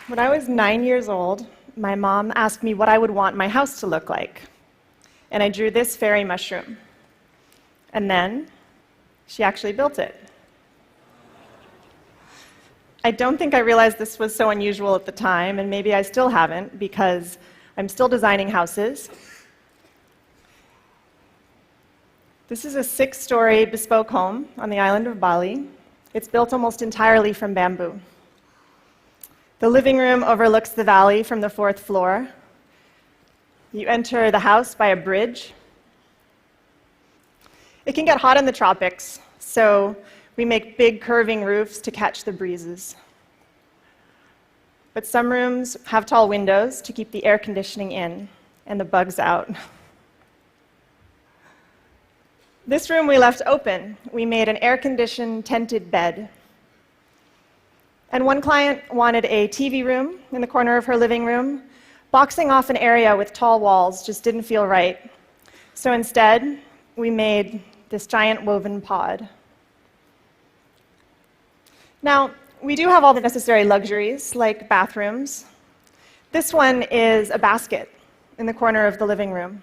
When I was 9 years old, my mom asked me what I would want my house to look like. And I drew this fairy mushroom. And then she actually built it. I don't think I realized this was so unusual at the time, and maybe I still haven't, because I'm still designing houses. This is a 6-story bespoke home on the island of Bali. It's built almost entirely from bamboo. The living room overlooks the valley from the 4th floor. You enter the house by a bridge. It can get hot in the tropics, so we make big curving roofs to catch the breezes. But some rooms have tall windows to keep the air conditioning in and the bugs out. This room we left open. We made an air-conditioned tented bed. And one client wanted a TV room in the corner of her living room. Boxing off an area with tall walls just didn't feel right. So instead, we made this giant woven pod. Now, we do have all the necessary luxuries, like bathrooms. This one is a basket in the corner of the living room.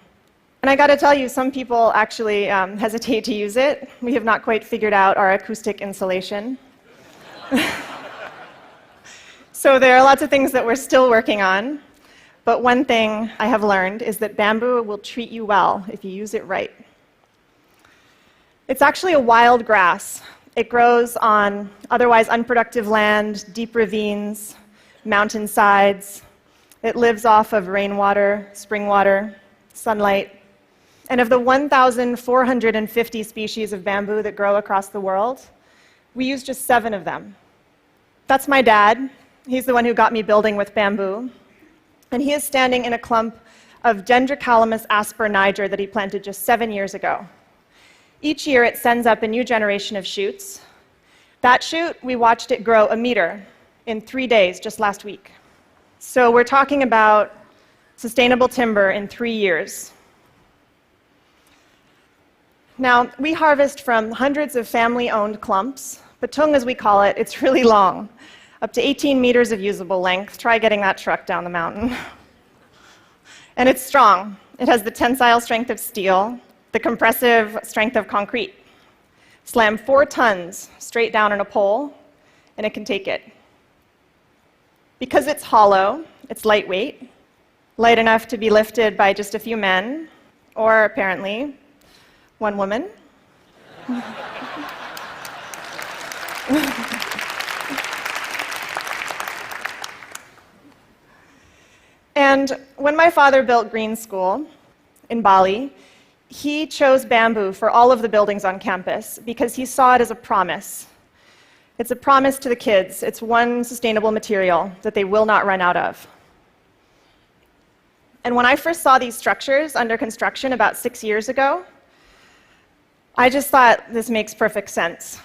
And I got to tell you, some people actually hesitate to use it. We have not quite figured out our acoustic insulation. So there are lots of things that we're still working on. But one thing I have learned is that bamboo will treat you well if you use it right. It's actually a wild grass. It grows on otherwise unproductive land, deep ravines, mountainsides. It lives off of rainwater, spring water, sunlight. And of the 1,450 species of bamboo that grow across the world, we use just 7 of them. That's my dad. He's the one who got me building with bamboo. And he is standing in a clump of Dendrocalamus asper niger that he planted just 7 years ago. Each year, it sends up a new generation of shoots. That shoot, we watched it grow 1 meter in 3 days, just last week. So we're talking about sustainable timber in 3 years. Now, we harvest from hundreds of family-owned clumps. Patung, as we call it, it's really long, up to 18 meters of usable length. Try getting that truck down the mountain. And it's strong. It has the tensile strength of steel, the compressive strength of concrete. Slam 4 tons straight down on a pole, and it can take it. Because it's hollow, it's lightweight, light enough to be lifted by just a few men, or apparently, 1 woman. And when my father built Green School in Bali, he chose bamboo for all of the buildings on campus because he saw it as a promise. It's a promise to the kids. It's one sustainable material that they will not run out of. And when I first saw these structures under construction about 6 years ago, I just thought, this makes perfect sense.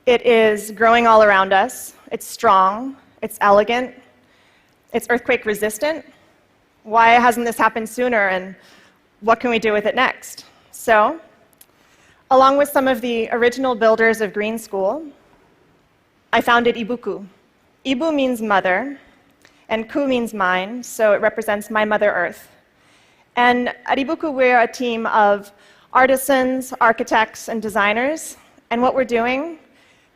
It is growing all around us. It's strong. It's elegant. It's earthquake resistant. Why hasn't this happened sooner, and what can we do with it next? So, along with some of the original builders of Green School, I founded Ibuku. Ibu means mother, and Ku means mine, so it represents my Mother Earth. And at Ibuku, we're a team of artisans, architects, and designers, and what we're doing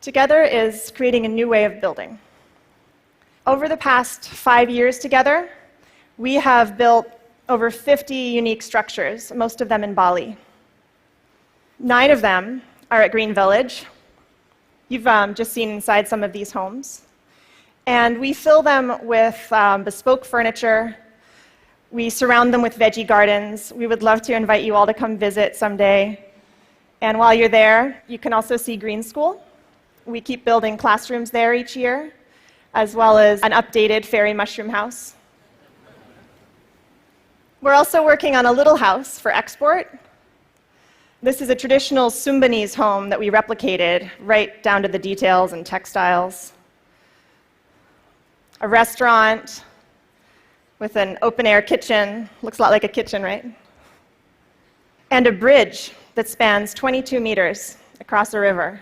together is creating a new way of building. Over the past 5 years together, we have built over 50 unique structures, most of them in Bali. 9 of them are at Green Village. You've just seen inside some of these homes. And we fill them with bespoke furniture. We surround them with veggie gardens. We would love to invite you all to come visit someday. And while you're there, you can also see Green School. We keep building classrooms there each year, as well as an updated fairy mushroom house. We're also working on a little house for export. This is a traditional Sumbanese home that we replicated right down to the details and textiles. A restaurant, with an open-air kitchen. Looks a lot like a kitchen, right? And a bridge that spans 22 meters across a river.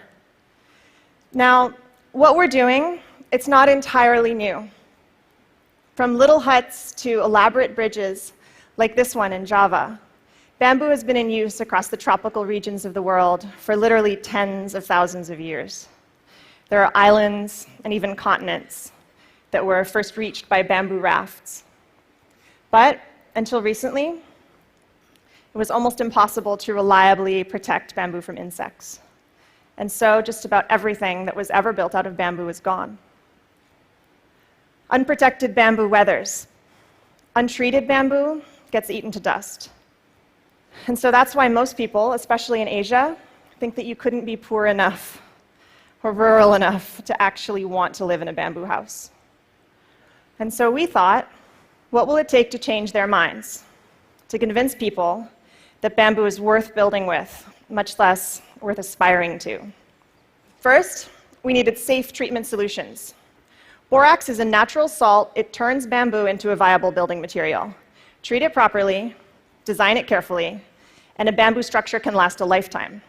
Now, what we're doing, it's not entirely new. From little huts to elaborate bridges, like this one in Java, bamboo has been in use across the tropical regions of the world for literally tens of thousands of years. There are islands and even continents that were first reached by bamboo rafts. But until recently, it was almost impossible to reliably protect bamboo from insects. And so just about everything that was ever built out of bamboo is gone. Unprotected bamboo weathers. Untreated bamboo gets eaten to dust. And so that's why most people, especially in Asia, think that you couldn't be poor enough or rural enough to actually want to live in a bamboo house. And so we thought, what will it take to change their minds, to convince people that bamboo is worth building with, much less worth aspiring to? First, we needed safe treatment solutions. Borax is a natural salt. It turns bamboo into a viable building material. Treat it properly, design it carefully, and a bamboo structure can last a lifetime.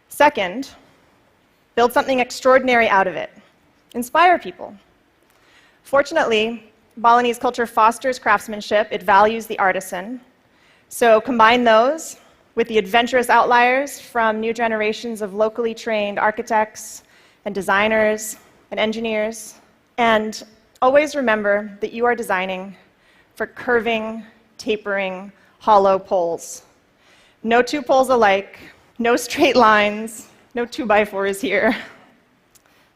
Second, build something extraordinary out of it. Inspire people. Fortunately, Balinese culture fosters craftsmanship. It values the artisan. So combine those with the adventurous outliers from new generations of locally trained architects and designers and engineers. And always remember that you are designing for curving, tapering, hollow poles. No two poles alike, no straight lines, no 2x4s here.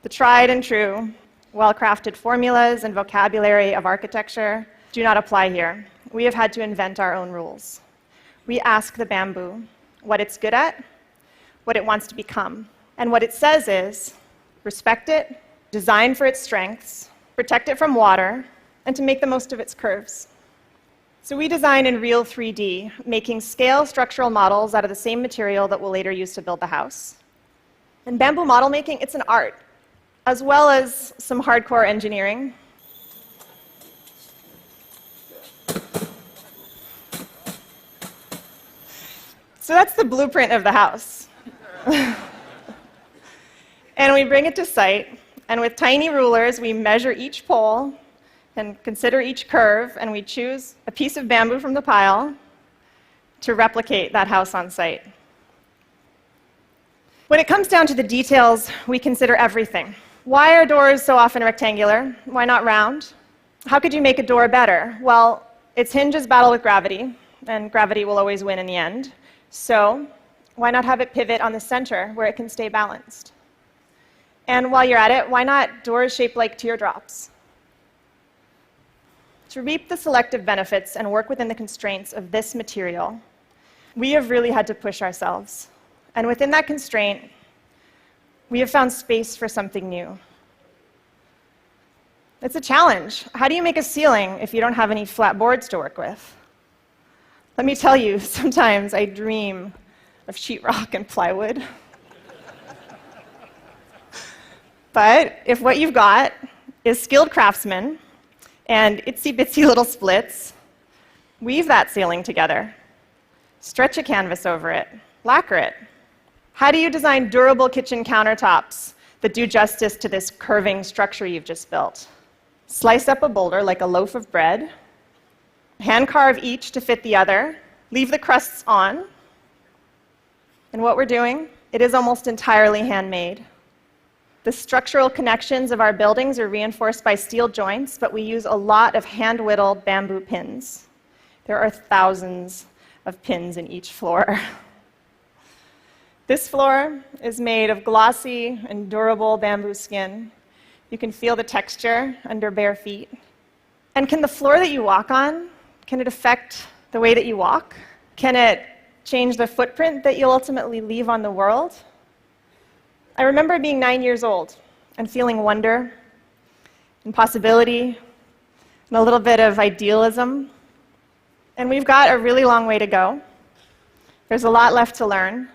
The tried and true, well-crafted formulas and vocabulary of architecture do not apply here. We have had to invent our own rules. We ask the bamboo what it's good at, what it wants to become. And what it says is, respect it, design for its strengths, protect it from water, and to make the most of its curves. So we design in real 3D, making scale structural models out of the same material that we'll later use to build the house. And bamboo model making, it's an art, as well as some hardcore engineering. So that's the blueprint of the house. And we bring it to site, and with tiny rulers, we measure each pole and consider each curve, and we choose a piece of bamboo from the pile to replicate that house on site. When it comes down to the details, we consider everything. Why are doors so often rectangular? Why not round? How could you make a door better? Well, its hinges battle with gravity, and gravity will always win in the end. So why not have it pivot on the center where it can stay balanced? And while you're at it, why not doors shaped like teardrops? To reap the selective benefits and work within the constraints of this material, we have really had to push ourselves. And within that constraint, we have found space for something new. It's a challenge. How do you make a ceiling if you don't have any flat boards to work with? Let me tell you, sometimes I dream of sheetrock and plywood. But if what you've got is skilled craftsmen and itsy-bitsy little splits, weave that ceiling together. Stretch a canvas over it. Lacquer it. How do you design durable kitchen countertops that do justice to this curving structure you've just built? Slice up a boulder like a loaf of bread, hand carve each to fit the other, leave the crusts on. And what we're doing, it is almost entirely handmade. The structural connections of our buildings are reinforced by steel joints, but we use a lot of hand-whittled bamboo pins. There are thousands of pins in each floor. This floor is made of glossy and durable bamboo skin. You can feel the texture under bare feet. And can the floor that you walk on, can it affect the way that you walk? Can it change the footprint that you'll ultimately leave on the world? I remember being 9 years old and feeling wonder and possibility and a little bit of idealism. And we've got a really long way to go. There's a lot left to learn.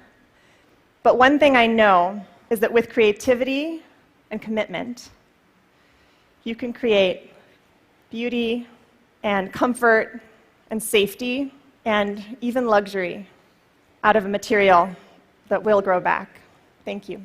But one thing I know is that with creativity and commitment, you can create beauty and comfort and safety and even luxury out of a material that will grow back. Thank you.